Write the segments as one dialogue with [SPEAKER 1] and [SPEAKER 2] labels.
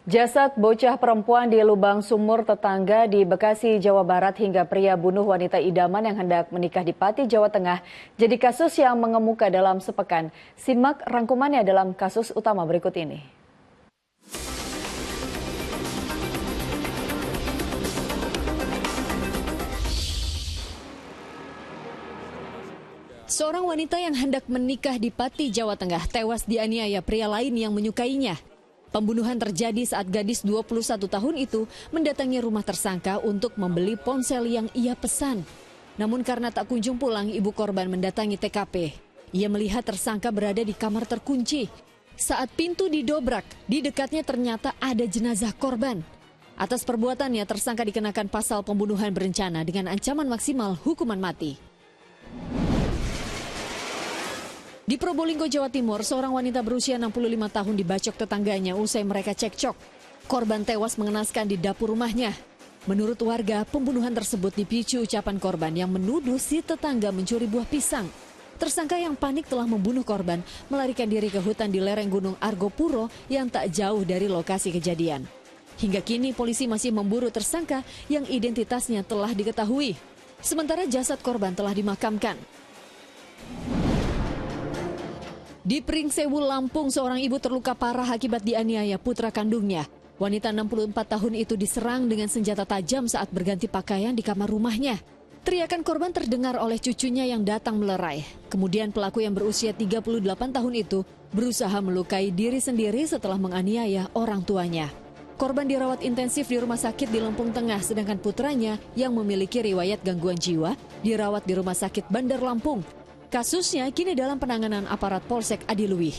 [SPEAKER 1] Jasad bocah perempuan di lubang sumur tetangga di Bekasi, Jawa Barat hingga pria bunuh wanita idaman yang hendak menikah di Pati, Jawa Tengah jadi kasus yang mengemuka dalam sepekan. Simak rangkumannya dalam kasus utama berikut ini.
[SPEAKER 2] Seorang wanita yang hendak menikah di Pati, Jawa Tengah tewas dianiaya pria lain yang menyukainya. Pembunuhan terjadi saat gadis 21 tahun itu mendatangi rumah tersangka untuk membeli ponsel yang ia pesan. Namun karena tak kunjung pulang, ibu korban mendatangi TKP. Ia melihat tersangka berada di kamar terkunci. Saat pintu didobrak, di dekatnya ternyata ada jenazah korban. Atas perbuatannya, tersangka dikenakan pasal pembunuhan berencana dengan ancaman maksimal hukuman mati. Di Probolinggo, Jawa Timur, seorang wanita berusia 65 tahun dibacok tetangganya usai mereka cekcok. Korban tewas mengenaskan di dapur rumahnya. Menurut warga, pembunuhan tersebut dipicu ucapan korban yang menuduh si tetangga mencuri buah pisang. Tersangka yang panik telah membunuh korban, melarikan diri ke hutan di lereng Gunung Argopuro yang tak jauh dari lokasi kejadian. Hingga kini polisi masih memburu tersangka yang identitasnya telah diketahui. Sementara jasad korban telah dimakamkan. Di Pringsewu, Lampung, seorang ibu terluka parah akibat dianiaya putra kandungnya. Wanita 64 tahun itu diserang dengan senjata tajam saat berganti pakaian di kamar rumahnya. Teriakan korban terdengar oleh cucunya yang datang melerai. Kemudian pelaku yang berusia 38 tahun itu berusaha melukai diri sendiri setelah menganiaya orang tuanya. Korban dirawat intensif di rumah sakit di Lampung Tengah, sedangkan putranya yang memiliki riwayat gangguan jiwa dirawat di Rumah Sakit Bandar Lampung. Kasusnya kini dalam penanganan aparat Polsek Adiluwih.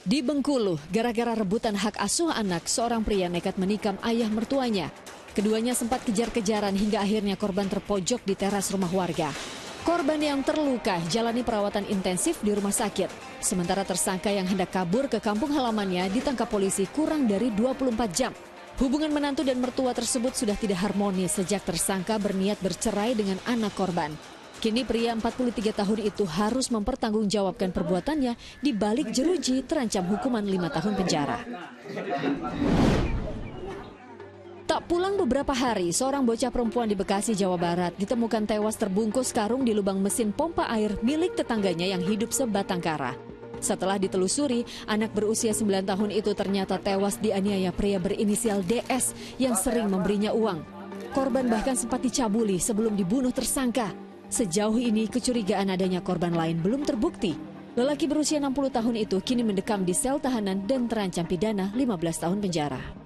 [SPEAKER 2] Di Bengkulu, gara-gara rebutan hak asuh anak, seorang pria nekat menikam ayah mertuanya. Keduanya sempat kejar-kejaran hingga akhirnya korban terpojok di teras rumah warga. Korban yang terluka jalani perawatan intensif di rumah sakit. Sementara tersangka yang hendak kabur ke kampung halamannya ditangkap polisi kurang dari 24 jam. Hubungan menantu dan mertua tersebut sudah tidak harmonis sejak tersangka berniat bercerai dengan anak korban. Kini pria 43 tahun itu harus mempertanggungjawabkan perbuatannya di balik jeruji terancam hukuman 5 tahun penjara. Tak pulang beberapa hari, seorang bocah perempuan di Bekasi, Jawa Barat ditemukan tewas terbungkus karung di lubang mesin pompa air milik tetangganya yang hidup sebatang kara. Setelah ditelusuri, anak berusia 9 tahun itu ternyata tewas dianiaya pria berinisial DS yang sering memberinya uang. Korban bahkan sempat dicabuli sebelum dibunuh tersangka. Sejauh ini kecurigaan adanya korban lain belum terbukti. Lelaki berusia 60 tahun itu kini mendekam di sel tahanan dan terancam pidana 15 tahun penjara.